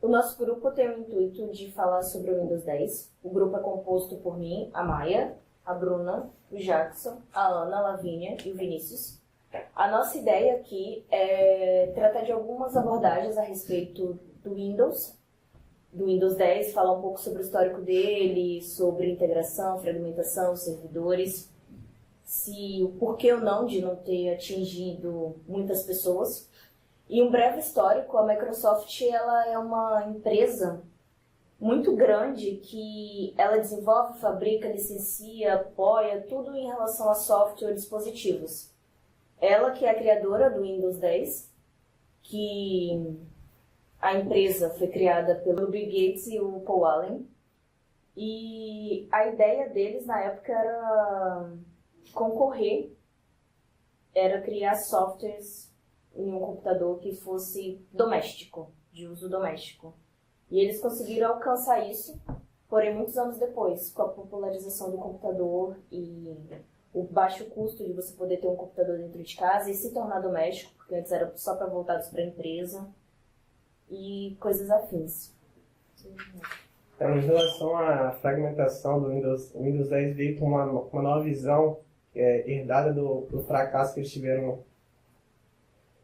nosso grupo tem o intuito de falar sobre o Windows 10. O grupo é composto por mim, a Maia, a Bruna, o Jackson, a Ana, a Lavínia e o Vinícius. A nossa ideia aqui é tratar de algumas abordagens a respeito do Windows 10, falar um pouco sobre o histórico dele, sobre integração, fragmentação, servidores, o porquê ou não de não ter atingido muitas pessoas. E um breve histórico, a Microsoft ela é uma empresa muito grande que ela desenvolve, fabrica, licencia, apoia tudo em relação a software e dispositivos. Ela que é a criadora do Windows 10, que a empresa foi criada pelo Bill Gates e o Paul Allen. E a ideia deles na época era concorrer, era criar softwares em um computador que fosse doméstico, de uso doméstico. E eles conseguiram alcançar isso, porém muitos anos depois, com a popularização do computador e o baixo custo de você poder ter um computador dentro de casa e se tornar doméstico, porque antes era só para voltados para a empresa e coisas afins. Em relação à fragmentação do Windows, o Windows 10 veio com uma nova visão herdada do fracasso que eles tiveram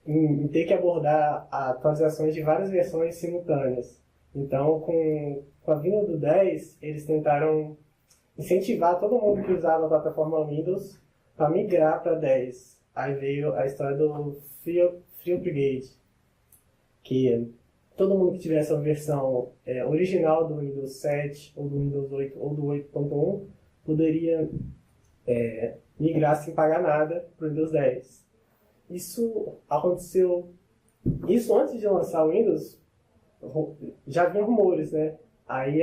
em ter que abordar atualizações de várias versões simultâneas. Então, com a vinda do 10, eles tentaram incentivar todo mundo que usava a plataforma Windows para migrar para 10. Aí veio a história do Free Upgrade, que todo mundo que tivesse a versão original do Windows 7, ou do Windows 8, ou do 8.1, poderia migrar sem pagar nada para o Windows 10. Isso aconteceu... Isso antes de lançar o Windows, já havia rumores, né? Aí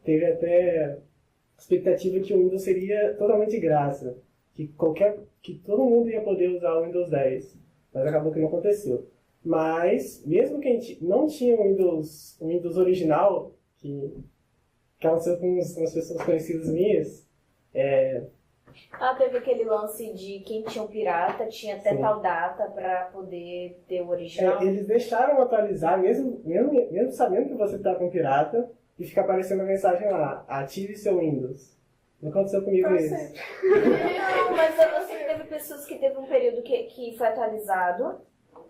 teve até expectativa que o Windows seria totalmente de graça, que todo mundo ia poder usar o Windows 10, mas acabou que não aconteceu. Mas, mesmo que a gente não tinha o Windows original, que aconteceu com umas pessoas conhecidas minhas, teve aquele lance de quem tinha um pirata tinha até tal data para poder ter o original. Eles deixaram atualizar, mesmo sabendo que você está com pirata, e fica aparecendo a mensagem lá, ative seu Windows. Não aconteceu comigo isso. Não, mas eu sei que teve pessoas que teve um período que foi atualizado,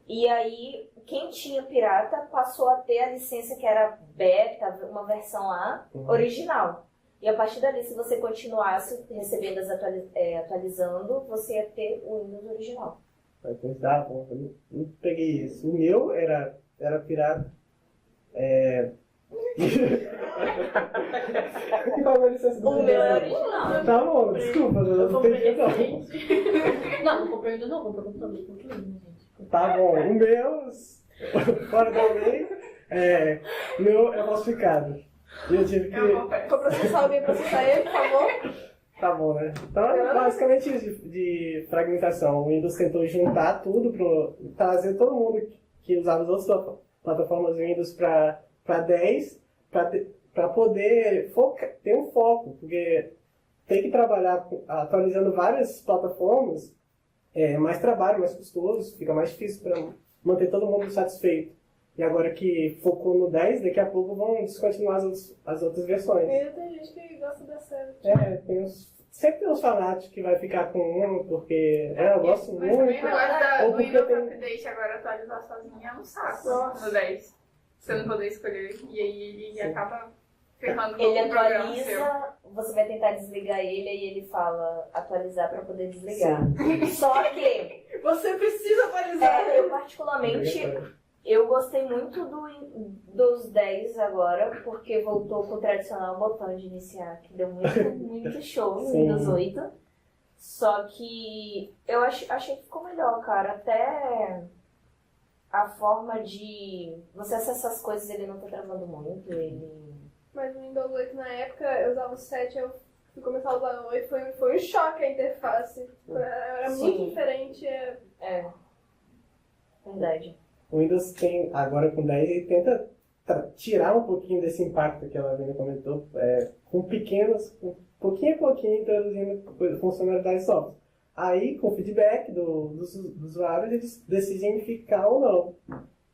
e aí quem tinha pirata passou a ter a licença que era beta, uma versão A, original. E a partir dali, se você continuasse recebendo atualizando, você ia ter o Windows original. Eu não peguei isso. O meu era pirata. O meu é original. Tá bom, desculpa, eu não entendi não. Não comprei ainda não, comprei computador, gente. Tá bom, o meu, fora da lei, o meu é falsificado. E eu tive que... Vou processar alguém, processar ele, por favor. Tá bom, né? Então é basicamente isso de fragmentação. O Windows tentou juntar tudo, trazer todo mundo que usava as outras plataformas Windows para 10, para poder ter um foco, porque tem que trabalhar atualizando várias plataformas, mais trabalho, mais custoso, fica mais difícil para manter todo mundo satisfeito. E agora que focou no 10, daqui a pouco vão descontinuar as outras versões. E tem gente que gosta da série. Sempre tem uns fanáticos que vai ficar com um, porque eu gosto muito. Mas também o negócio do Windows tem... Update agora atualizar sozinho é um saco no 10. Você não poder escolher, e aí ele acaba ferrando Ele o programa seu. atualiza, você vai tentar desligar ele e ele fala atualizar para poder desligar. Só que você precisa atualizar. eu particularmente eu gostei muito dos 10 agora, porque voltou com o tradicional botão de iniciar, que deu muito show no Windows 8. Só que eu achei que ficou melhor, cara. Até a forma de você acessar as coisas, ele não tá travando muito. Mas no Windows 8 na época, eu usava o 7, eu fui começar a usar o 8, foi um choque a interface. Era muito diferente. Verdade. O Windows tem, agora com 10, ele tenta tirar um pouquinho desse impacto que a Lavina comentou, com pouquinho a pouquinho, introduzindo funcionalidades software. Aí, com o feedback dos usuários, eles decidem ficar ou não.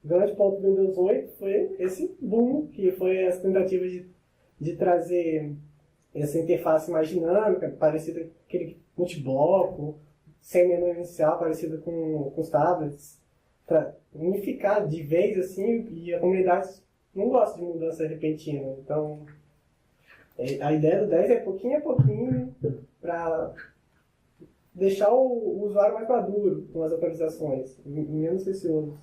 o grande ponto do Windows 8 foi esse boom, que foi as tentativas de trazer essa interface mais dinâmica, parecida com aquele multibloco, sem menu inicial, parecida com os tablets, para unificar de vez assim, e a comunidade não gosta de mudança repentina. Então, a ideia do 10 é pouquinho a pouquinho, para deixar o usuário mais maduro com as atualizações, menos receoso.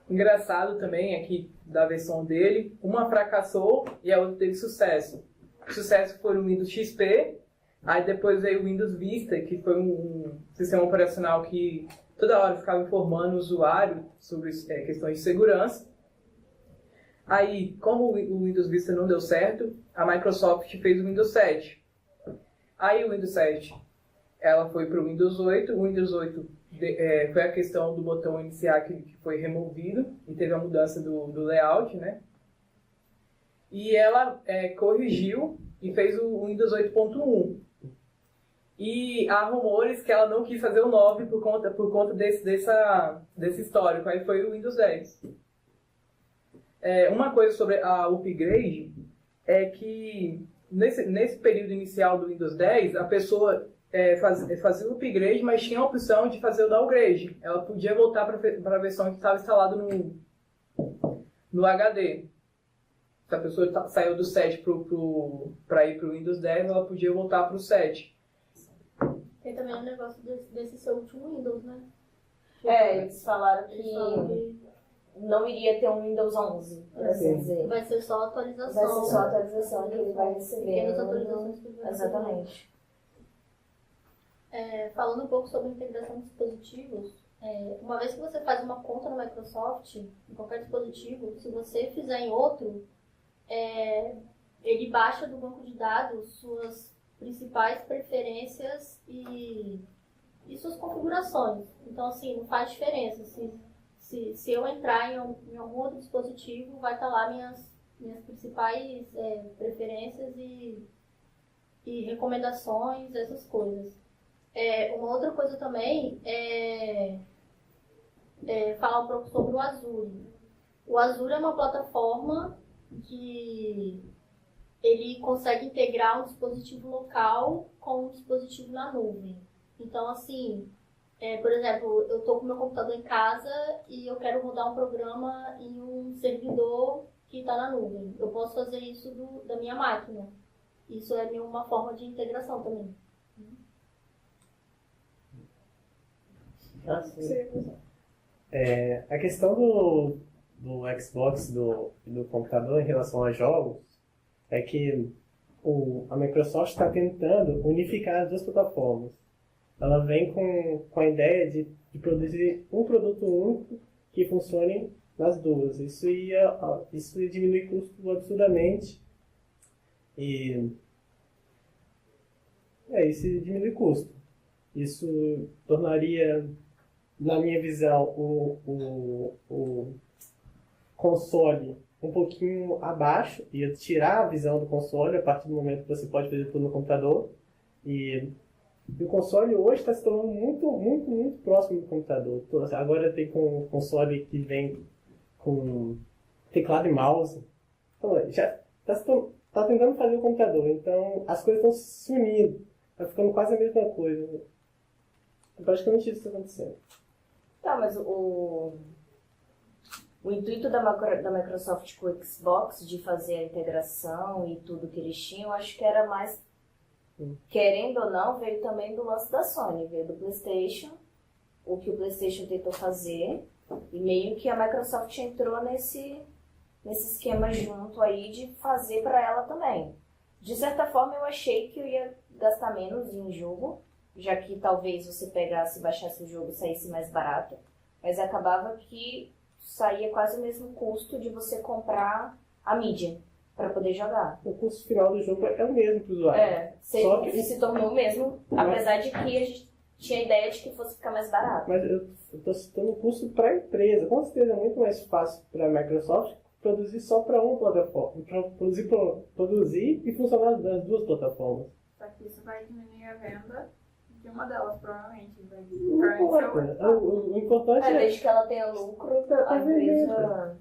Engraçado também é que da versão dele, uma fracassou e a outra teve sucesso. O sucesso foi o Windows XP, aí depois veio o Windows Vista, que foi um sistema operacional que toda hora ficava informando o usuário sobre questões de segurança. Aí, como o Windows Vista não deu certo, a Microsoft fez o Windows 7. Aí o Windows 7, ela foi para o Windows 8. O Windows 8 foi a questão do botão iniciar que foi removido e teve a mudança do layout, né? E ela corrigiu e fez o Windows 8.1. E há rumores que ela não quis fazer o 9 por conta desse histórico. Aí foi o Windows 10. Uma coisa sobre a upgrade é que nesse período inicial do Windows 10, a pessoa fazia o upgrade, mas tinha a opção de fazer o downgrade. Ela podia voltar para a versão que estava instalada no HD. Se a pessoa saiu do 7 para ir para o Windows 10, ela podia voltar para o 7. Tem também um negócio desse seu último Windows, né? Eles falaram que não iria ter um Windows 11, por assim dizer. Vai ser só atualização. Vai ser só a atualização que ele vai receber. Pequenas atualizações que ele vai receber. Exatamente. Falando um pouco sobre integração de dispositivos, uma vez que você faz uma conta no Microsoft, em qualquer dispositivo, se você fizer em outro, ele baixa do banco de dados suas principais preferências e suas configurações. Então, assim, não faz diferença. Se eu entrar em algum outro dispositivo, vai estar lá minhas principais preferências e recomendações, essas coisas. Uma outra coisa também é falar um pouco sobre o Azure. O Azure é uma plataforma que ele consegue integrar um dispositivo local com um dispositivo na nuvem. Então, assim, por exemplo, eu estou com meu computador em casa e eu quero rodar um programa em um servidor que está na nuvem. Eu posso fazer isso da minha máquina. Isso é uma forma de integração também. A questão do Xbox do computador em relação a jogos é que a Microsoft está tentando unificar as duas plataformas. Ela vem com a ideia de produzir um produto único que funcione nas duas. Isso ia diminuir custo absurdamente. Isso diminui custo. Isso tornaria, na minha visão, o console um pouquinho abaixo, ia tirar a visão do console a partir do momento que você pode fazer tudo no computador. E o console hoje está se tornando muito, muito, muito próximo do computador. Agora tem com console que vem com teclado e mouse. Então, já está tentando fazer o computador. Então, as coisas estão se unindo. Está ficando quase a mesma coisa. É praticamente isso que está acontecendo. Tá, mas o intuito da Microsoft com o Xbox de fazer a integração e tudo que eles tinham, eu acho que era mais, querendo ou não, veio também do lance da Sony, veio do PlayStation, o que o PlayStation tentou fazer, e meio que a Microsoft entrou nesse esquema junto aí de fazer para ela também. De certa forma, eu achei que eu ia gastar menos em jogo, já que talvez você pegasse, baixasse o jogo e saísse mais barato, mas acabava que saía quase o mesmo custo de você comprar a mídia para poder jogar. O custo final do jogo é o mesmo para o usuário. Só que se tornou o mesmo, apesar de que a gente tinha a ideia de que fosse ficar mais barato. Mas eu estou citando o custo para a empresa. Com certeza é muito mais fácil para a Microsoft produzir só para uma plataforma, produzir e funcionar nas duas plataformas. Só que isso vai diminuir a venda de uma delas, provavelmente. Não importa. O importante é... Desde que ela tenha lucro, Tá a vendendo. empresa...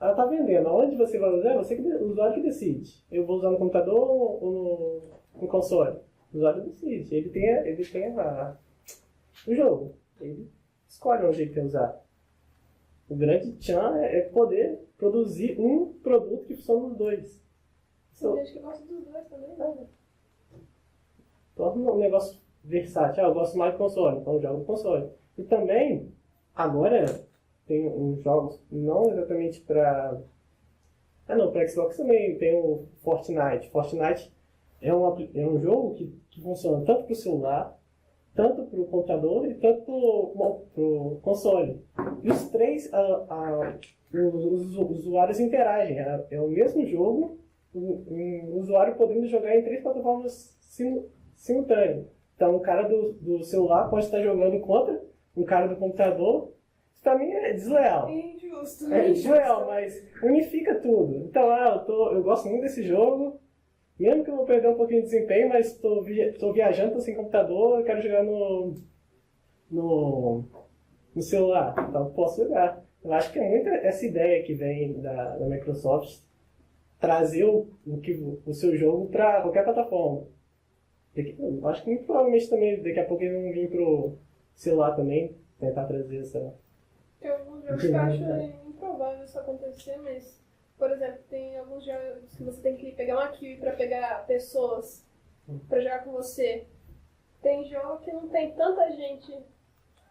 Ela tá vendendo. Aonde você vai usar, o usuário que decide. Eu vou usar no computador ou no console? O usuário decide. Ele tem o jogo. Ele escolhe onde ele quer usar. O grande tchan é poder produzir um produto que funciona nos dois. Tem gente que gosta dos dois também, né? Torna um negócio versátil. Eu gosto mais do console, então eu jogo no console. E também, agora, tem uns jogos, não exatamente para... para Xbox também tem o Fortnite. Fortnite é um jogo que funciona tanto para o celular, tanto para o computador e tanto para o console. E os três, os usuários interagem. É o mesmo jogo, o usuário podendo jogar em 3 plataformas simultâneas. Então, o cara do celular pode estar jogando contra um cara do computador. Isso para mim é desleal. Injusto. É desleal, mas unifica tudo. Então, eu gosto muito desse jogo. Mesmo que eu vou perder um pouquinho de desempenho, mas estou viajando, estou sem computador, eu quero jogar no celular. Então, posso jogar. Eu acho que é muito essa ideia que vem da Microsoft, trazer o seu jogo para qualquer plataforma. Eu acho que muito provavelmente também daqui a pouco eles vão vir pro celular também, tentar trazer essa... Tem alguns jogos que eu acho improvável isso acontecer, mas, por exemplo, tem alguns jogos que você tem que pegar uma kiwi pra pegar pessoas pra jogar com você. Tem jogo que não tem tanta gente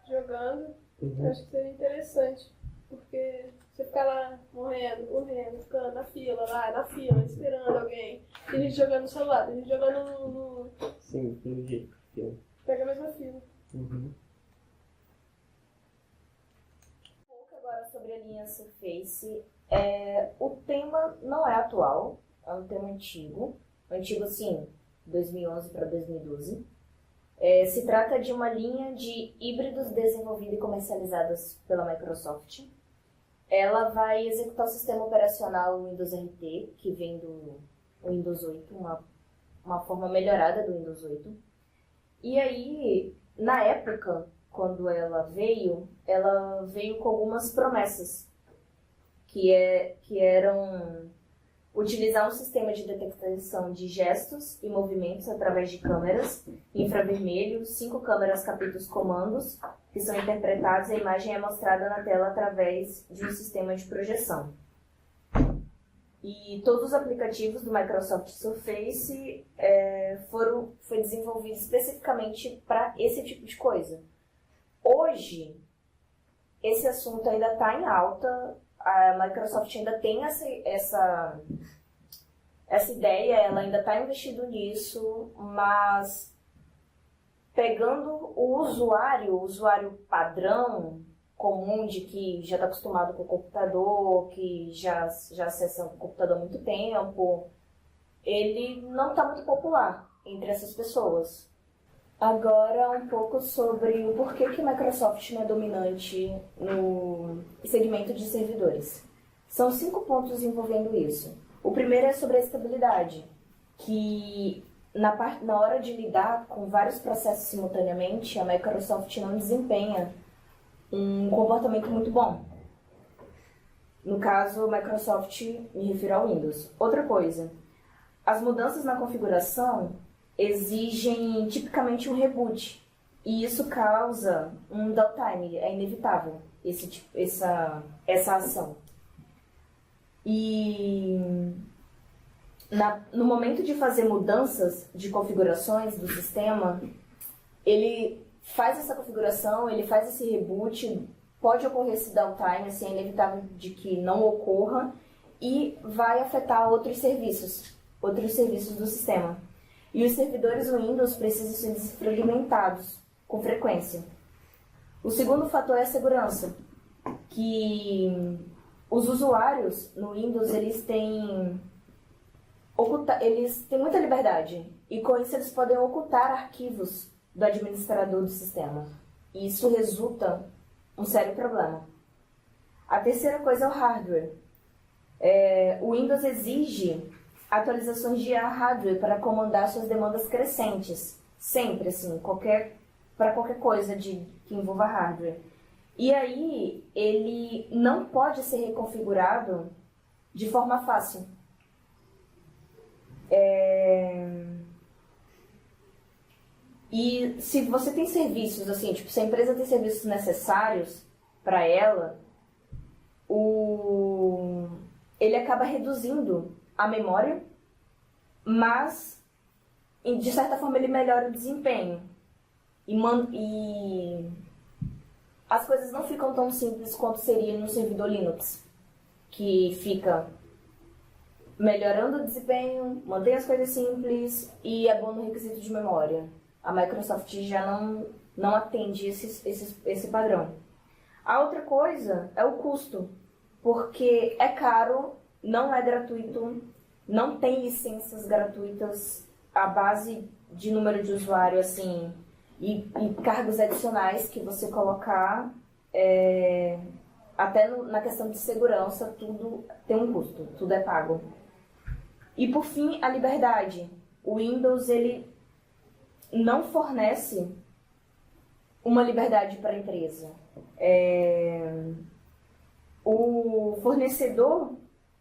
jogando. Eu acho que seria interessante, porque você ficar lá morrendo, ficando na fila, esperando alguém. Tem gente jogando no celular, tem gente jogando no... Sim, entendi. Pega a mesma fila. Uhum. Agora sobre a linha Surface, o tema não é atual, é um tema antigo assim, 2011 para 2012. Se trata de uma linha de híbridos desenvolvida e comercializadas pela Microsoft. Ela vai executar o sistema operacional Windows RT, que vem do Windows 8, uma forma melhorada do Windows 8. E aí, na época, quando ela veio com algumas promessas, que eram utilizar um sistema de detecção de gestos e movimentos através de câmeras infravermelho, 5 câmeras captam os comandos que são interpretados e a imagem é mostrada na tela através de um sistema de projeção. E todos os aplicativos do Microsoft Surface foi desenvolvido especificamente para esse tipo de coisa. Hoje, esse assunto ainda está em alta, a Microsoft ainda tem essa ideia, ela ainda está investindo nisso, mas pegando o usuário padrão, comum, de que já está acostumado com o computador, que já acessa o computador há muito tempo, ele não está muito popular entre essas pessoas. Agora, um pouco sobre o porquê que a Microsoft não é dominante no segmento de servidores. São 5 pontos envolvendo isso. O primeiro é sobre a estabilidade, que na hora de lidar com vários processos simultaneamente, a Microsoft não desempenha um comportamento muito bom. No caso, a Microsoft, me refiro ao Windows. Outra coisa, as mudanças na configuração exigem tipicamente um reboot. E isso causa um downtime, é inevitável essa ação. E no momento de fazer mudanças de configurações do sistema, ele faz essa configuração, ele faz esse reboot, pode ocorrer esse downtime, assim, é inevitável de que não ocorra, e vai afetar outros serviços do sistema. E os servidores Windows precisam ser desfragmentados com frequência. O segundo fator é a segurança, que os usuários no Windows eles têm muita liberdade, e com isso eles podem ocultar arquivos do administrador do sistema. E isso resulta um sério problema. A terceira coisa é o hardware. O Windows exige atualizações de hardware para comandar suas demandas crescentes. Sempre, assim, para qualquer coisa que envolva hardware. E aí, ele não pode ser reconfigurado de forma fácil. E se você tem serviços, assim, tipo, se a empresa tem serviços necessários para ela, ele acaba reduzindo a memória, mas, de certa forma, ele melhora o desempenho. E as coisas não ficam tão simples quanto seria no servidor Linux, que fica melhorando o desempenho, mantém as coisas simples e é bom no requisito de memória. A Microsoft já não atende esse padrão. A outra coisa é o custo, porque é caro, não é gratuito, não tem licenças gratuitas, a base de número de usuário, assim, e cargos adicionais que você colocar, até na questão de segurança, tudo tem um custo, tudo é pago. E por fim, a liberdade. O Windows, ele não fornece uma liberdade para a empresa. O fornecedor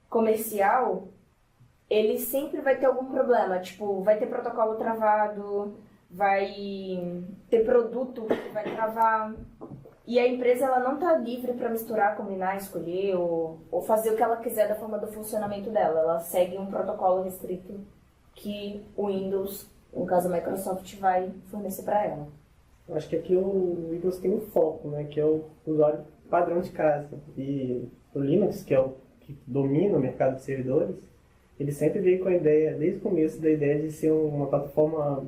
comercial, ele sempre vai ter algum problema, tipo, vai ter protocolo travado, vai ter produto que vai travar, e a empresa ela não está livre para misturar, combinar, escolher ou fazer o que ela quiser da forma do funcionamento dela. Ela segue um protocolo restrito que o Windows, no caso a Microsoft, vai fornecer para ela. Eu acho que aqui o Windows tem um foco, né, que é o usuário padrão de casa. E o Linux, que é o que domina o mercado de servidores, ele sempre veio com a ideia, desde o começo, da ideia de ser uma plataforma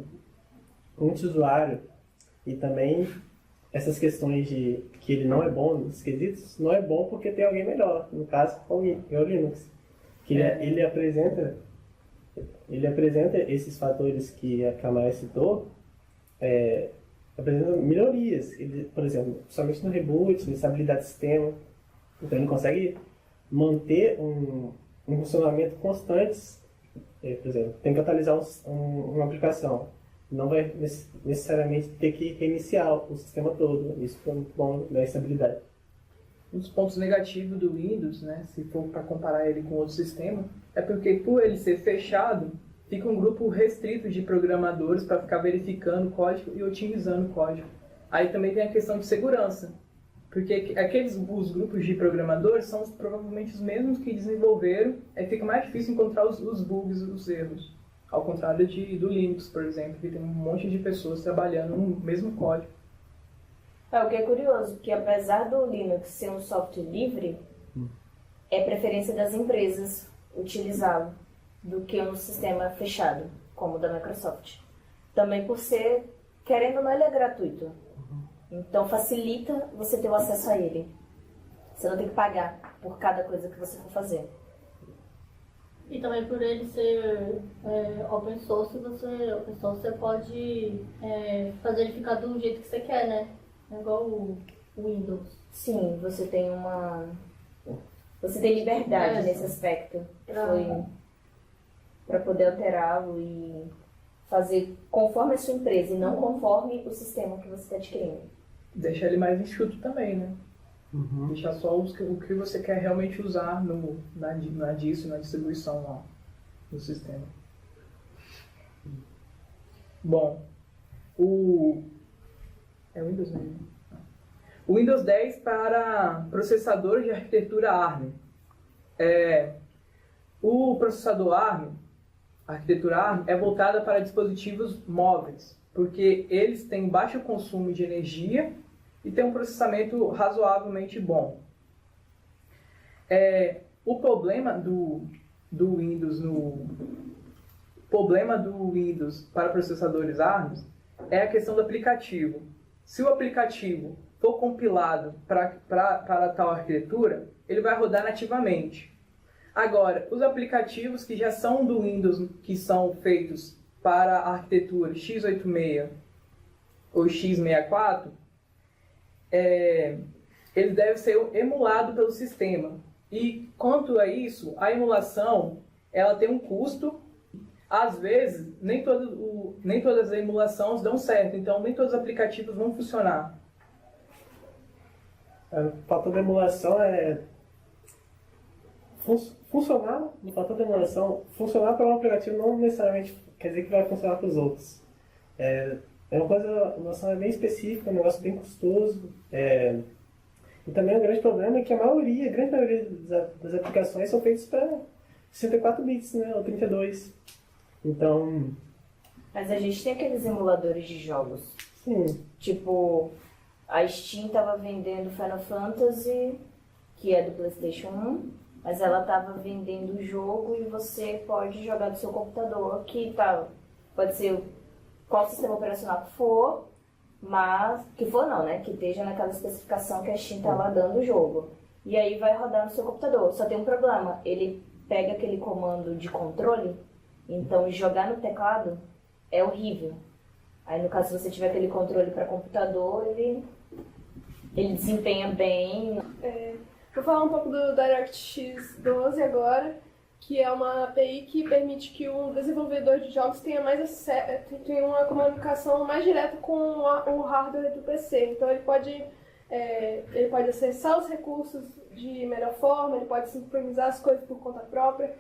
multi-usuário. E também essas questões de que ele não é bom nos quesitos, não é bom porque tem alguém melhor. No caso, é o Linux. Que ele apresenta esses fatores que a Maia citou, apresenta melhorias. Ele, por exemplo, somente no reboot, na estabilidade do sistema. Então ele consegue manter um funcionamento constante. Por exemplo, tem que atualizar uma aplicação. Não vai necessariamente ter que reiniciar o sistema todo. Isso é muito bom da estabilidade. Um dos pontos negativos do Windows, né, se for para comparar ele com outro sistema, é porque por ele ser fechado, fica um grupo restrito de programadores para ficar verificando o código e otimizando o código. Aí também tem a questão de segurança, porque os grupos de programadores são provavelmente os mesmos que desenvolveram, aí fica mais difícil encontrar os bugs, os erros. Ao contrário do Linux, por exemplo, que tem um monte de pessoas trabalhando no mesmo código. O que é curioso, porque apesar do Linux ser um software livre, é preferência das empresas utilizá-lo do que um sistema fechado, como o da Microsoft. Também por ser, querendo ou não, ele é gratuito. Então facilita você ter o acesso a ele. Você não tem que pagar por cada coisa que você for fazer. E também por ele ser open source, você pode fazer ele ficar do jeito que você quer, né? É igual o Windows. Sim, você tem liberdade nesse aspecto. Foi para poder alterá-lo e fazer conforme a sua empresa e não conforme o sistema que você está adquirindo. Deixar ele mais enxuto também, né? Deixar só o que você quer realmente usar na distribuição lá, no sistema. Bom, o Windows mesmo. O Windows 10 para processador de arquitetura ARM. O processador ARM, a arquitetura ARM, é voltada para dispositivos móveis, porque eles têm baixo consumo de energia e têm um processamento razoavelmente bom. O problema do Windows para processadores ARM é a questão do aplicativo. Se o aplicativo for compilado para tal arquitetura, ele vai rodar nativamente. Agora, os aplicativos que já são do Windows, que são feitos para a arquitetura x86 ou x64, eles devem ser emulados pelo sistema. E quanto a isso, a emulação ela tem um custo. às vezes, nem todas as emulações dão certo, então nem todos os aplicativos vão funcionar. O fator da emulação é funcionar. No fator da emulação, funcionar para um aplicativo não necessariamente quer dizer que vai funcionar para os outros. Uma coisa, a emulação é bem específica, um negócio bem custoso. E também o grande problema é que a grande maioria das aplicações são feitas para 64 bits, né, ou 32. Então... Mas a gente tem aqueles emuladores de jogos. Sim. Tipo, a Steam tava vendendo Final Fantasy, que é do PlayStation 1, mas ela tava vendendo o jogo e você pode jogar do seu computador, que pode ser qual sistema operacional que for, mas que for não, né? Que esteja naquela especificação que a Steam tá lá dando o jogo. E aí vai rodar no seu computador. Só tem um problema, ele pega aquele comando de controle, então jogar no teclado é horrível. Aí no caso, se você tiver aquele controle para computador, ele desempenha bem. Vou falar um pouco do DirectX 12 agora, que é uma API que permite que o desenvolvedor de jogos tenha uma comunicação mais direta com o hardware do PC. Então ele pode acessar os recursos de melhor forma, ele pode sincronizar as coisas por conta própria,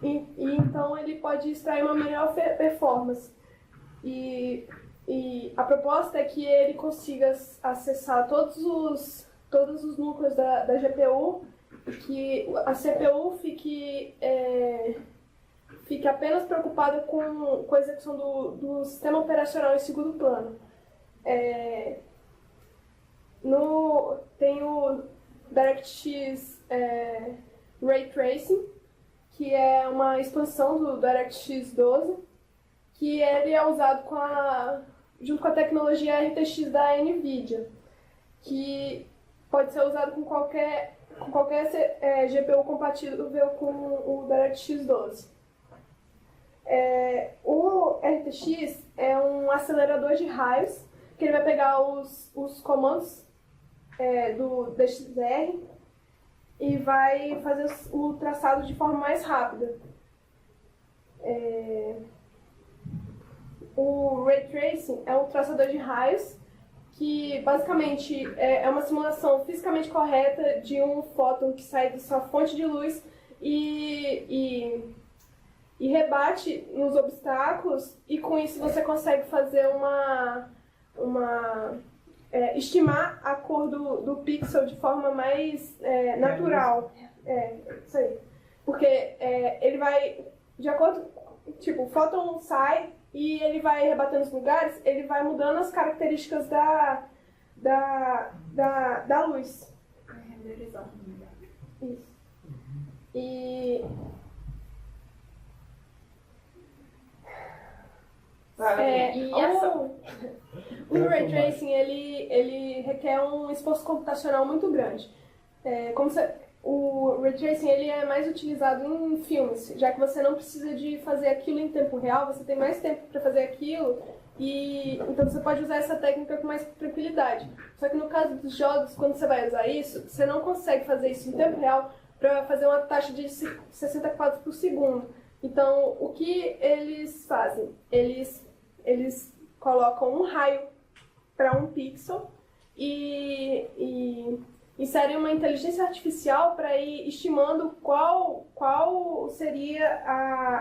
e então ele pode extrair uma melhor performance. E a proposta é que ele consiga acessar todos os núcleos da GPU, que a CPU fique apenas preocupada com a execução do sistema operacional em segundo plano. Tem o DirectX Ray Tracing, que é uma expansão do DirectX 12, que ele é usado junto com a tecnologia RTX da NVIDIA, que pode ser usado com qualquer GPU compatível com o DirectX 12. O RTX é um acelerador de raios, que ele vai pegar os comandos do DXR e vai fazer o traçado de forma mais rápida. O Ray Tracing é um traçador de raios que basicamente é uma simulação fisicamente correta de um fóton que sai da sua fonte de luz e rebate nos obstáculos, e com isso você consegue fazer estimar a cor do pixel de forma mais natural. Isso aí. Porque ele vai, de acordo, tipo, o fóton sai e ele vai rebatendo os lugares, ele vai mudando as características da luz. Isso. E... O Ray Tracing, ele requer um esforço computacional muito grande. O Ray Tracing ele é mais utilizado em filmes, já que você não precisa de fazer aquilo em tempo real, você tem mais tempo para fazer aquilo, e então você pode usar essa técnica com mais tranquilidade. Só que no caso dos jogos, quando você vai usar isso, você não consegue fazer isso em tempo real para fazer uma taxa de 60 quadros por segundo. Então, o que eles fazem? Eles colocam um raio para um pixel e inserem uma inteligência artificial para ir estimando qual seria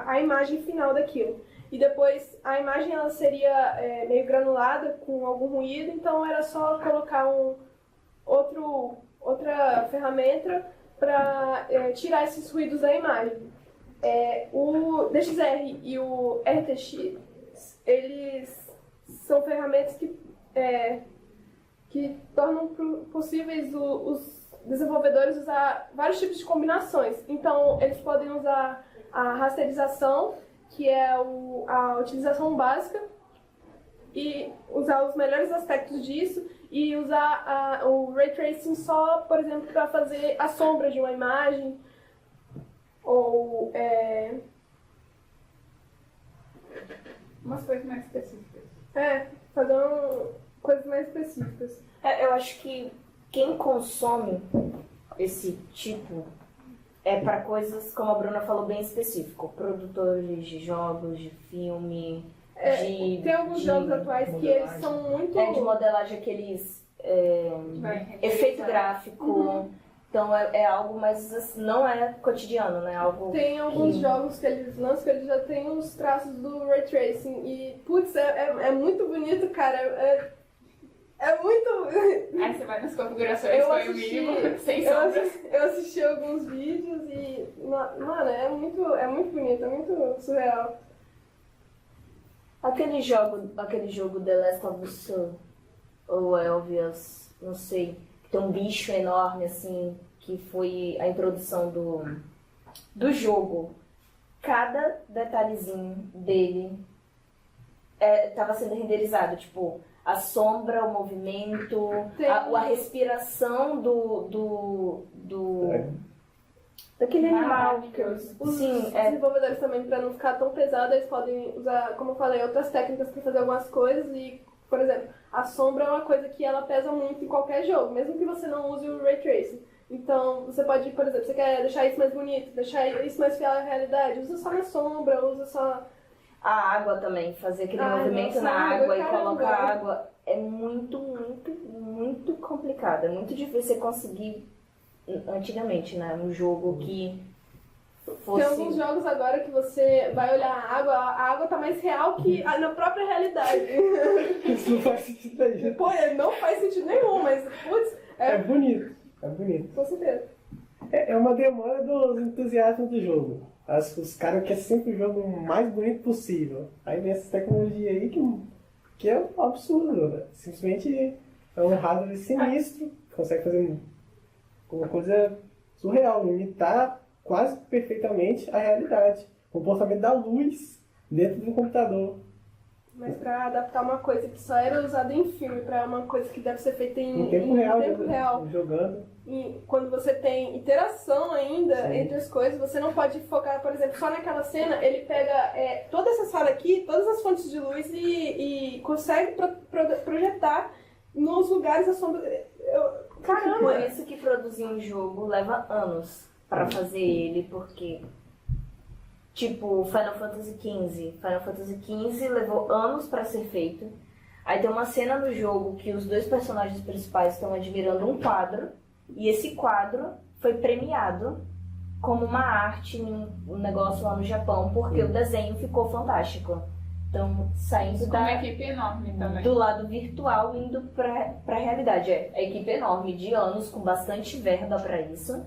a imagem final daquilo. E depois a imagem ela seria meio granulada, com algum ruído, então era só colocar outra ferramenta para tirar esses ruídos da imagem. O DXR e o RTX, eles são ferramentas que tornam possíveis os desenvolvedores usar vários tipos de combinações. Então, eles podem usar a rasterização, que é a utilização básica, e usar os melhores aspectos disso, e usar o Ray Tracing só, por exemplo, para fazer a sombra de uma imagem, ou umas coisas mais específicas. Fazer coisas mais específicas. Eu acho que quem consome esse tipo é para coisas, como a Bruna falou, bem específico. Produtores de jogos, de filme, Tem alguns jogos atuais que eles são muito... de modelagem, aqueles efeito gráfico. Então é algo mais, assim, não é cotidiano, né? Algo Tem alguns jogos que eles lançam que eles já tem os traços do Ray Tracing e, putz, é muito bonito, cara. É muito... Aí você vai nas configurações, foi o mínimo, sem sombras. Eu assisti alguns vídeos e, mano, é muito bonito, é muito surreal. Aquele jogo The Last of Us ou Elvias, não sei, que tem um bicho enorme assim, que foi a introdução do jogo. Cada detalhezinho dele estava sendo renderizado, tipo, a sombra, o movimento, a respiração daquele animal. Os desenvolvedores também, para não ficar tão pesado, eles podem usar, como eu falei, outras técnicas para fazer algumas coisas e, por exemplo, a sombra é uma coisa que ela pesa muito em qualquer jogo, mesmo que você não use o Ray Tracing. Então, você pode, por exemplo, você quer deixar isso mais bonito, deixar isso mais fiel à realidade, usa só na sombra, usa só... A água também, fazer aquele movimento na água e colocar água é muito, muito, muito complicado. É muito difícil você conseguir, antigamente, né? Um jogo que fosse... Tem alguns jogos agora que você vai olhar a água tá mais real que na própria realidade. Isso não faz sentido aí. Pô, não faz sentido nenhum, mas, putz, É bonito, é bonito. com certeza. É uma demanda dos entusiastas do jogo. Os caras querem sempre o jogo mais bonito possível. Aí vem essa tecnologia aí que é um absurdo. Né? Simplesmente é um hardware sinistro. Consegue fazer uma coisa surreal, imitar quase perfeitamente a realidade. O comportamento da luz dentro do computador. Mas pra adaptar uma coisa que só era usada em filme pra uma coisa que deve ser feita em tempo tempo real. Jogando. E quando você tem interação ainda entre as coisas, você não pode focar, por exemplo, só naquela cena. Ele pega toda essa sala aqui, todas as fontes de luz e consegue projetar nos lugares a sombra. Caramba! Por isso que produzir um jogo leva anos pra fazer ele, porque... Tipo, Final Fantasy XV. Final Fantasy XV levou anos pra ser feito. Aí tem uma cena no jogo que os dois personagens principais estão admirando um quadro. E esse quadro foi premiado como uma arte em um negócio lá no Japão, porque o desenho ficou fantástico. Então, saindo Com uma equipe enorme também. do lado virtual, indo pra realidade. A equipe enorme de anos, com bastante verba pra isso,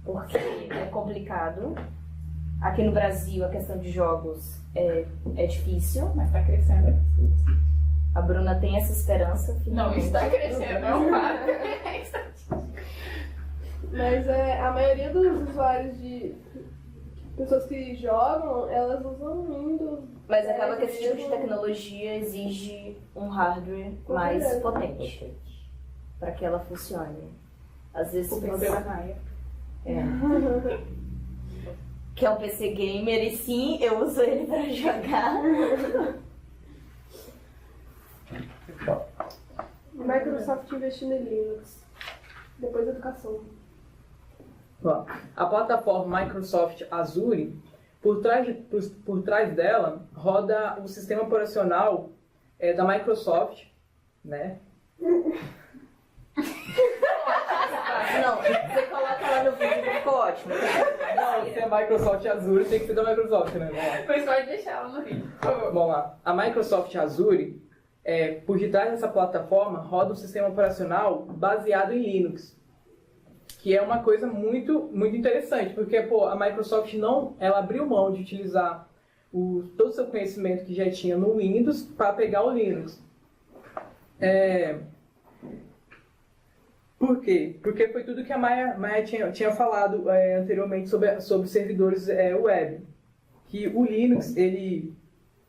porque é complicado. Aqui no Brasil, a questão de jogos é difícil. Mas tá crescendo. A Bruna tem essa esperança. Não, está crescendo, é um fato. Mas a maioria dos usuários de pessoas que jogam, elas usam Windows. Mas acaba que esse tipo de tecnologia exige um hardware mais potente para que ela funcione. Às vezes O PC da Maia. Que é um PC gamer e sim, eu uso ele para jogar. Microsoft investindo em Linux. Depois educação. Ó, a plataforma Microsoft Azure, por trás dela, roda o sistema operacional da Microsoft, né? Não, você coloca lá no vídeo que ficou ótimo. Não, se é Microsoft Azure, tem que ser da Microsoft, né? Vamos lá. Pois pode deixar ela no vídeo, por favor. Vamos lá. A Microsoft Azure, por detrás dessa plataforma, roda um sistema operacional baseado em Linux. Que é uma coisa muito, muito interessante, porque a Microsoft ela abriu mão de utilizar todo o seu conhecimento que já tinha no Windows para pegar o Linux. Por quê? Porque foi tudo que a Maia tinha falado anteriormente sobre servidores web. Que o Linux ele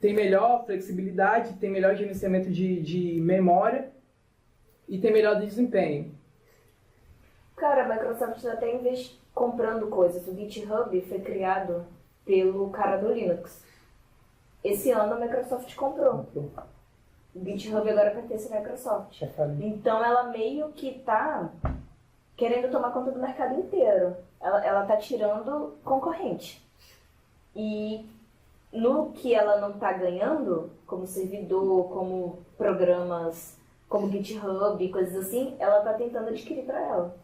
tem melhor flexibilidade, tem melhor gerenciamento de memória e tem melhor desempenho. Cara, a Microsoft está até comprando coisas. O GitHub foi criado pelo cara do Linux. Esse ano a Microsoft comprou. O GitHub agora pertence à Microsoft. Então ela meio que querendo tomar conta do mercado inteiro. Ela tá tirando concorrente. E no que ela não tá ganhando, como servidor, como programas, como GitHub, coisas assim, ela tá tentando adquirir para ela.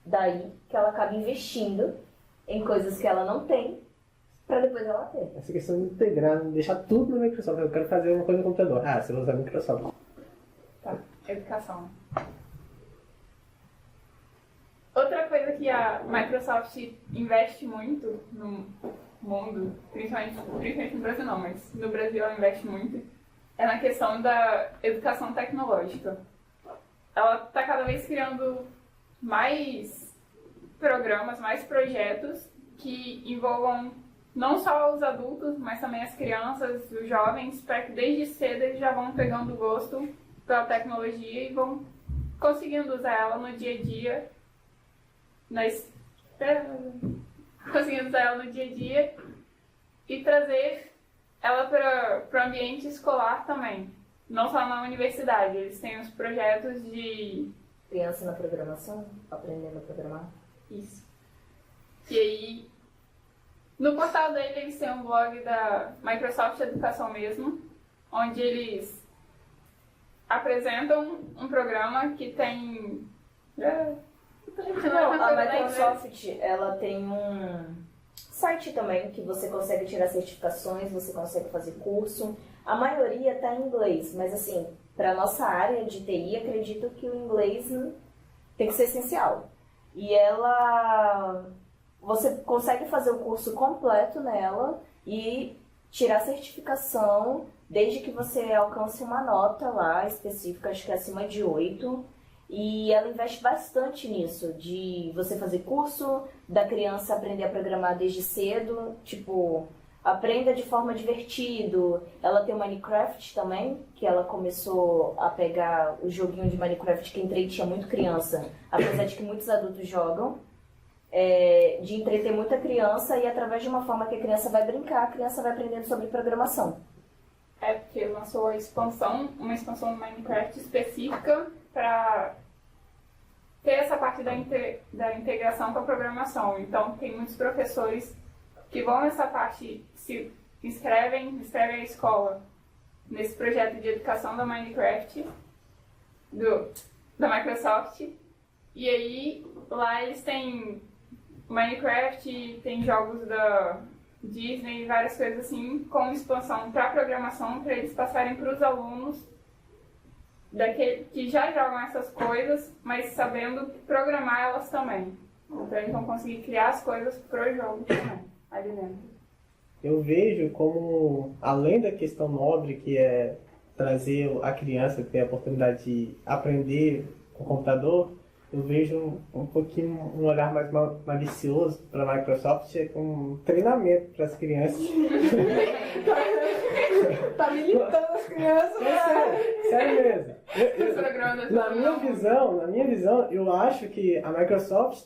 Daí que ela acaba investindo em coisas que ela não tem, para depois ela ter. Essa questão de integrar, deixar tudo na Microsoft. Eu quero fazer uma coisa no computador. Ah, você vai usar a Microsoft. Tá, educação. Outra coisa que a Microsoft investe muito no mundo, principalmente no Brasil não, mas no Brasil ela investe muito, é na questão da educação tecnológica. Ela está cada vez criando mais programas, mais projetos que envolvam não só os adultos, mas também as crianças, os jovens, para que desde cedo eles já vão pegando gosto pela tecnologia e vão conseguindo usar ela no dia a dia, conseguindo usar ela no dia a dia e trazer ela para o ambiente escolar também, não só na universidade. Eles têm os projetos de Criança na programação, aprendendo a programar. Isso. E aí, no portal dele, eles têm um blog da Microsoft Educação mesmo, onde eles apresentam um programa que tem... Não, a Microsoft, ela tem um site também que você consegue tirar certificações, você consegue fazer curso. A maioria está em inglês, mas assim, para nossa área de TI, acredito que o inglês tem que ser essencial. E você consegue fazer o curso completo nela e tirar certificação desde que você alcance uma nota lá específica, acho que é acima de 8. E ela investe bastante nisso, de você fazer curso, da criança aprender a programar desde cedo, tipo, aprenda de forma divertida. Ela tem o Minecraft também, que ela começou a pegar o joguinho de Minecraft que entrei tinha muito criança, apesar de que muitos adultos jogam, de entreter muita criança e através de uma forma que a criança vai brincar, a criança vai aprendendo sobre programação. É porque lançou uma expansão no Minecraft específica para ter essa parte da integração com a programação. Então, tem muitos professores que vão nessa parte, se inscrevem a escola nesse projeto de educação da Minecraft, da Microsoft, e aí lá eles têm Minecraft, tem jogos da Disney, várias coisas assim, com expansão para programação, para eles passarem para os alunos que já jogam essas coisas, mas sabendo programar elas também. Então eles vão conseguir criar as coisas pro jogo também, ali dentro. Eu vejo como, além da questão nobre, que é trazer a criança ter a oportunidade de aprender com o computador, eu vejo um pouquinho um olhar mais malicioso para a Microsoft, com um treinamento para as crianças. Tá militando as crianças. Sério mesmo. Na Na minha visão, eu acho que a Microsoft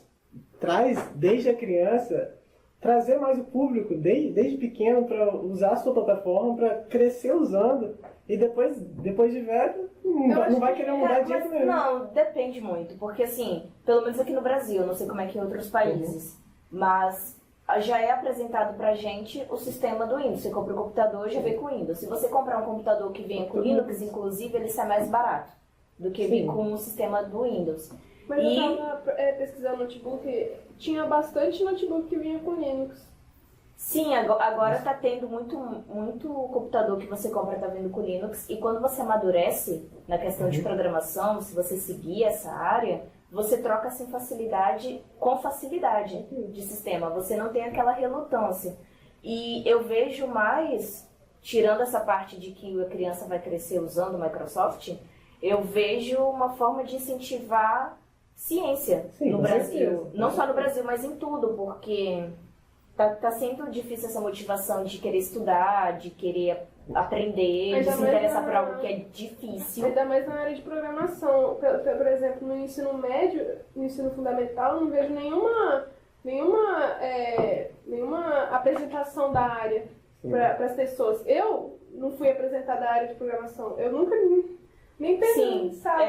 traz desde a criança, trazer mais o público desde pequeno para usar a sua plataforma, para crescer usando e depois de velho não vai querer mudar de jeito nenhum. Não, depende muito, porque assim, pelo menos aqui no Brasil, não sei como é que é em outros países, mas já é apresentado pra gente o sistema do Windows. Você compra um computador, já vem com Windows. Se você comprar um computador que vem com Linux, inclusive, ele sai mais barato do que vir com o sistema do Windows. Mas eu tava pesquisando notebook, tinha bastante notebook que vinha com Linux. Sim, agora tá tendo muito computador que você compra tá vindo com Linux. E quando você amadurece na questão de programação, se você seguir essa área, você troca com facilidade de sistema. Você não tem aquela relutância. E eu vejo mais, tirando essa parte de que a criança vai crescer usando o Microsoft, eu vejo uma forma de incentivar ciência no Brasil. Certeza. Não só no Brasil, mas em tudo, porque tá sendo difícil essa motivação de querer estudar, de querer aprender, de se interessar por algo que é difícil. Ainda mais na área de programação. Por exemplo, no ensino médio, no ensino fundamental, eu não vejo nenhuma apresentação da área para as pessoas. Eu não fui apresentada a área de programação. Eu nunca nem pensei, sabe?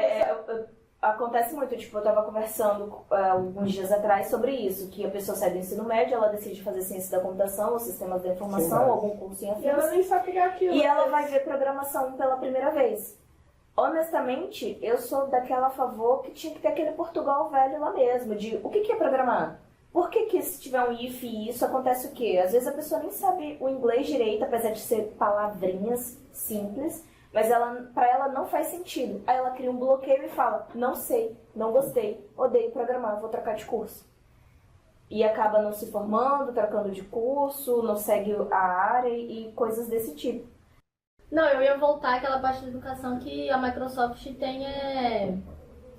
acontece muito, tipo, eu tava conversando alguns dias atrás sobre isso, que a pessoa sai do ensino médio, ela decide fazer ciência da computação, ou sistemas da informação, ou algum curso em E ela afins, nem sabe pegar aquilo. e ela vai ver programação pela primeira vez. Honestamente, eu sou daquela a favor que tinha que ter aquele Portugal velho lá mesmo, de o que é programar? Por que se tiver um if e isso, acontece o quê? Às vezes a pessoa nem sabe o inglês direito, apesar de ser palavrinhas simples, mas para ela não faz sentido. Aí ela cria um bloqueio e fala, não sei, não gostei, odeio programar, vou trocar de curso. E acaba não se formando, trocando de curso, não segue a área e coisas desse tipo. Não, eu ia voltar àquela parte da educação que a Microsoft tem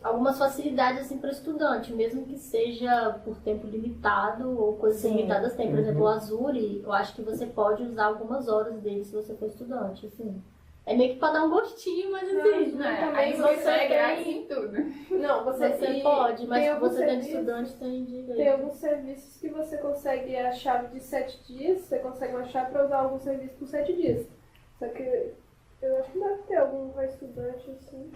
algumas facilidades assim, para o estudante, mesmo que seja por tempo limitado ou coisas Sim. limitadas tem. Por exemplo, o Azure, eu acho que você pode usar algumas horas dele se você for estudante, assim. É meio que para dar um gostinho, mas assim, Não, também Aí você você é grátis tem... em tudo. Não, você pode, mas tem se alguns você tem serviços- estudante, tem direito. Tem alguns serviços que você consegue a chave de 7 dias, você consegue uma chave para usar algum serviço por 7 dias. Só que eu acho que deve ter algum para estudante assim.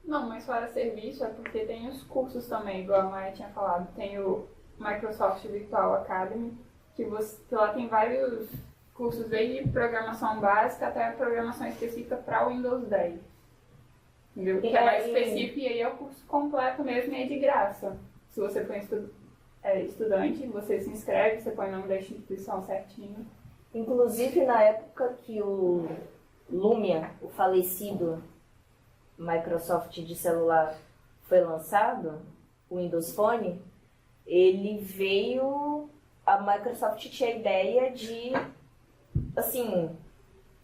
Não, mas fora serviço é porque tem os cursos também, igual a Maia tinha falado. Tem o Microsoft Virtual Academy, que lá tem vários cursos desde programação básica até programação específica para o Windows 10. Entendeu? Que é mais específico e aí é o curso completo mesmo e é de graça. Se você for estudante, você se inscreve, você põe o nome da instituição certinho. Inclusive, na época que o Lumia, o falecido Microsoft de celular, foi lançado, o Windows Phone, ele veio... A Microsoft tinha a ideia de, assim,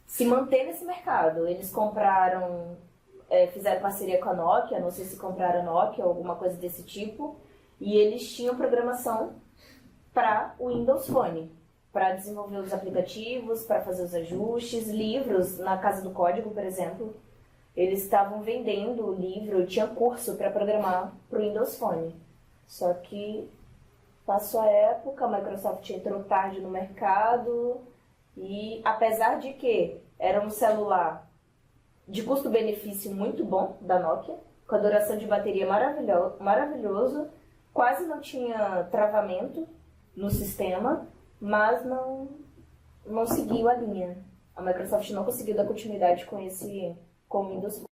se manter nesse mercado. Eles compraram, fizeram parceria com a Nokia, não sei se compraram a Nokia ou alguma coisa desse tipo, e eles tinham programação para o Windows Phone, para desenvolver os aplicativos, para fazer os ajustes, livros, na Casa do Código, por exemplo. Eles estavam vendendo o livro, tinha curso para programar para o Windows Phone. Só que passou a época, a Microsoft entrou tarde no mercado e, apesar de que era um celular de custo-benefício muito bom da Nokia, com a duração de bateria maravilhoso, quase não tinha travamento no sistema, mas não seguiu a linha. A Microsoft não conseguiu dar continuidade com o Windows Phone.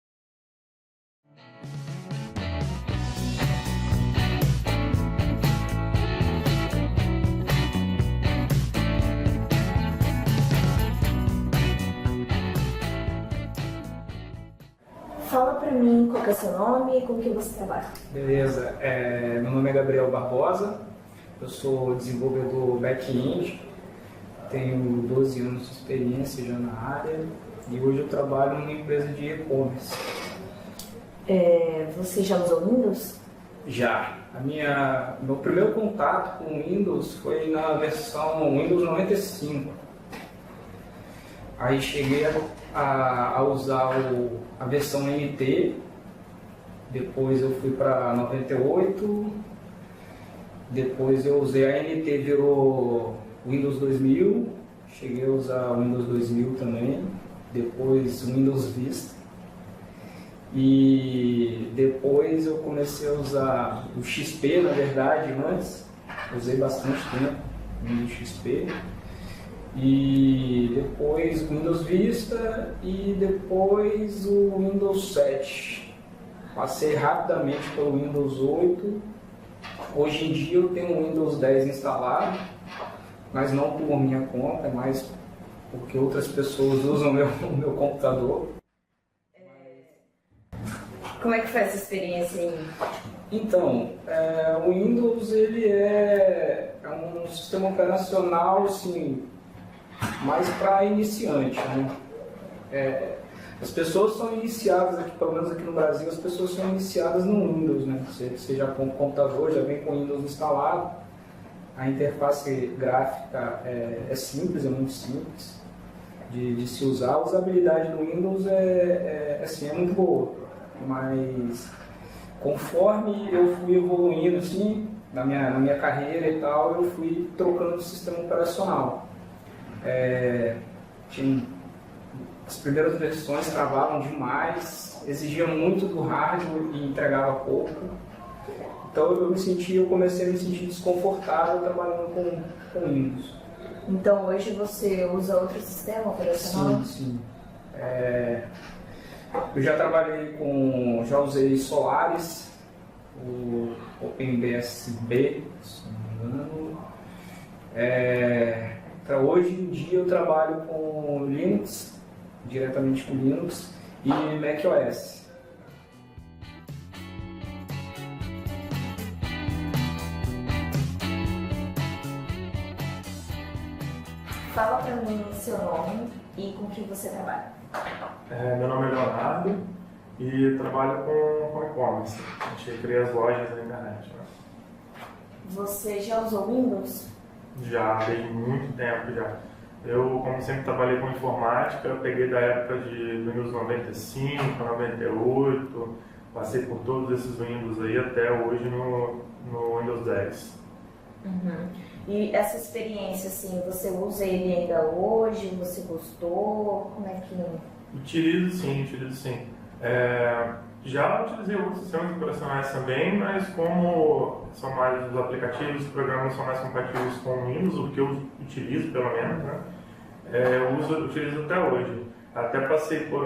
Fala pra mim qual que é o seu nome e com que você trabalha. Beleza, meu nome é Gabriel Barbosa, eu sou desenvolvedor back-end, tenho 12 anos de experiência já na área e hoje eu trabalho numa empresa de e-commerce. Você já usou Windows? Já, meu primeiro contato com o Windows foi na versão Windows 95. Aí cheguei a usar a versão NT, depois eu fui para 98, depois eu usei a NT, virou Windows 2000, cheguei a usar o Windows 2000 também, depois o Windows Vista, e depois eu comecei a usar o XP, na verdade, antes, usei bastante tempo o Windows XP, e depois o Windows Vista e depois o Windows 7. Passei rapidamente pelo Windows 8. Hoje em dia eu tenho o Windows 10 instalado, mas não por minha conta, é mais porque outras pessoas usam o meu computador. Como é que foi essa experiência aí? Então, o Windows ele é um sistema operacional assim, mais para iniciante, né? As pessoas são iniciadas aqui, pelo menos aqui no Brasil, as pessoas são iniciadas no Windows, né? Você já com o computador, já vem com o Windows instalado, a interface gráfica é simples, é muito simples de se usar, a usabilidade do Windows é muito boa, mas conforme eu fui evoluindo assim, na minha carreira e tal, eu fui trocando o sistema operacional. as primeiras versões travavam demais, exigia muito do hardware e entregava pouco. Então eu comecei a me sentir desconfortável trabalhando com Windows. Então hoje você usa outro sistema operacional? Sim. Eu já usei Solaris, o OpenBSB, se não me engano. Hoje em dia eu trabalho com Linux, diretamente com Linux, e macOS. Fala pra mim seu nome e com que você trabalha. Meu nome é Leonardo e trabalho com e-commerce. A gente cria as lojas na internet. Né? Você já usou Windows? Já, desde muito tempo já. Eu, como sempre trabalhei com informática, eu peguei da época de Windows 95, 98, passei por todos esses Windows aí até hoje no Windows 10. Uhum. E essa experiência, assim, você usa ele ainda hoje? Você gostou? Como é que... Utilizo sim. Já utilizei outros sistemas operacionais também, mas como são mais os aplicativos, os programas são mais compatíveis com o Windows, o que eu utilizo pelo menos, né? Eu utilizo até hoje. Até passei por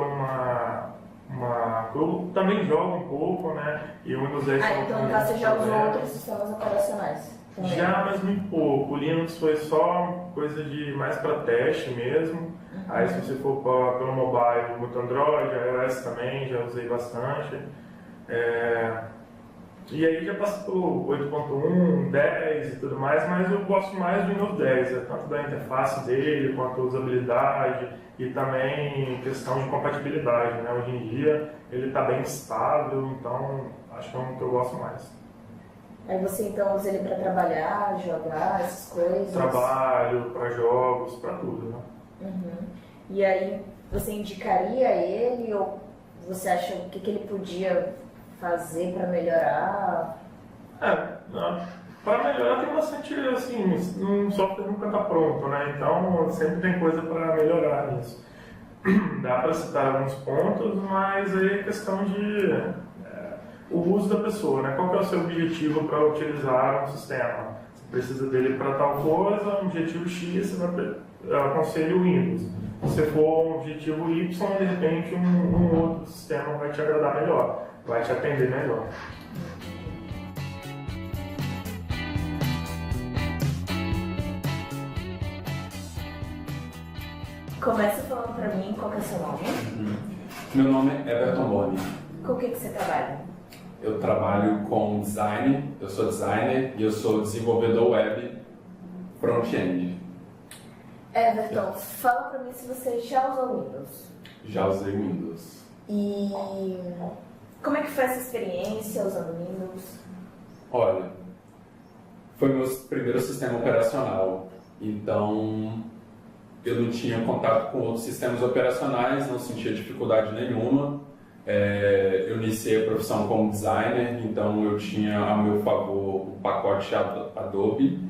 eu também jogo um pouco, né? E o Windows 10... então no caso você já usou outros sistemas operacionais? Também. Já, mas muito pouco. O Linux foi só coisa de mais para teste mesmo. Uhum. Aí se você for pelo mobile, muito Android, iOS também, já usei bastante. E aí já passei por 8.1, 10 e tudo mais, mas eu gosto mais do Windows 10, tanto da interface dele, quanto a usabilidade e também questão de compatibilidade, né? Hoje em dia ele está bem estável, então acho que é um que eu gosto mais. Aí você então usa ele para trabalhar, jogar, essas coisas? Trabalho, para jogos, para tudo, né? Uhum. E aí você indicaria ele ou você acha o que ele podia fazer para melhorar? Para melhorar tem bastante, assim, um software nunca está pronto, né? Então sempre tem coisa para melhorar nisso. Dá para citar alguns pontos, mas aí é questão de o uso da pessoa, né? Qual que é o seu objetivo para utilizar um sistema? Você precisa dele para tal coisa, um objetivo X, eu aconselho o Windows. Se for um objetivo Y, de repente um outro sistema vai te agradar melhor, vai te atender melhor. Começa falando para mim qual que é o seu nome. Meu nome é Everton Boni. Com o que você trabalha? Eu trabalho com design, eu sou designer e eu sou desenvolvedor web front-end. Everton, fala pra mim se você já usou Windows. Já usei Windows. E como é que foi essa experiência usando Windows? Olha, foi meu primeiro sistema operacional, então eu não tinha contato com outros sistemas operacionais, não sentia dificuldade nenhuma. Eu iniciei a profissão como designer, então eu tinha a meu favor o pacote Adobe,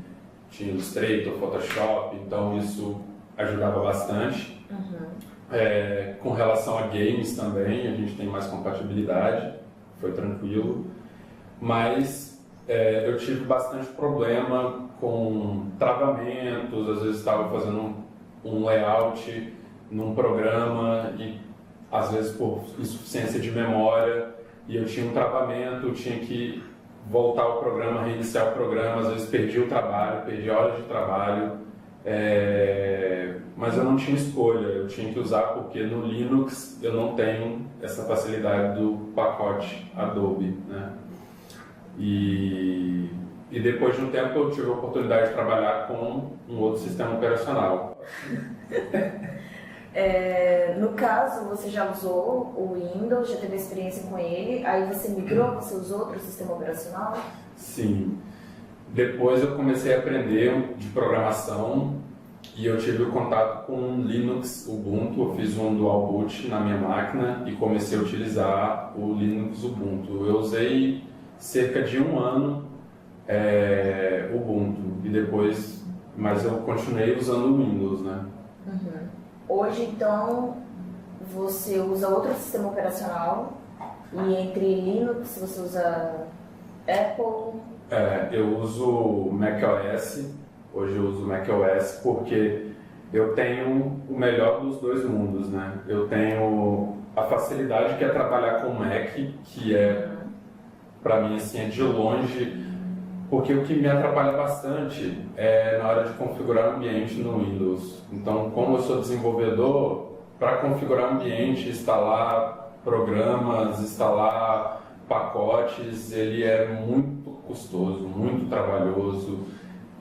tinha Illustrator, Photoshop, então isso ajudava bastante. Uhum. Com relação a games também, a gente tem mais compatibilidade, foi tranquilo, mas eu tive bastante problema com travamentos, às vezes estava fazendo um layout num programa e às vezes por insuficiência de memória, e eu tinha um travamento, eu tinha que voltar ao programa, reiniciar o programa, às vezes perdi o trabalho, perdi horas de trabalho, mas eu não tinha escolha, eu tinha que usar porque no Linux eu não tenho essa facilidade do pacote Adobe, né? E depois de um tempo eu tive a oportunidade de trabalhar com um outro sistema operacional. No caso, você já usou o Windows, já teve experiência com ele, aí você migrou, você usou outro sistema operacional? Sim. Depois eu comecei a aprender de programação e eu tive o contato com Linux, Ubuntu, eu fiz um dual boot na minha máquina e comecei a utilizar o Linux Ubuntu. Eu usei cerca de um ano Ubuntu e depois, mas eu continuei usando o Windows, né? Uhum. Hoje, então, você usa outro sistema operacional e entre Linux você usa Apple? Eu uso macOS. Hoje eu uso macOS porque eu tenho o melhor dos dois mundos, né? Eu tenho a facilidade que é trabalhar com Mac, que é, para mim, assim, é de longe, porque o que me atrapalha bastante é na hora de configurar o ambiente no Windows. Então, como eu sou desenvolvedor, para configurar o ambiente, instalar programas, instalar pacotes, ele é muito custoso, muito trabalhoso.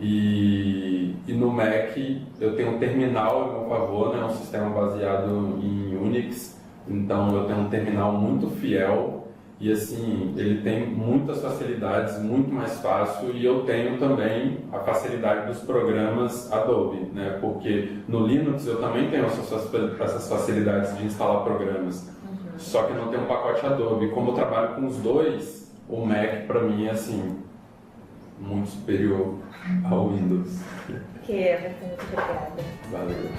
E no Mac eu tenho um terminal a meu favor, né? Um sistema baseado em Unix, então eu tenho um terminal muito fiel e assim, ele tem muitas facilidades, muito mais fácil, e eu tenho também a facilidade dos programas Adobe, né? Porque no Linux eu também tenho essas facilidades de instalar programas, só que não tenho um pacote Adobe. Como eu trabalho com os dois, o Mac para mim é assim, muito superior ao Windows. Que é, muito obrigada. Valeu.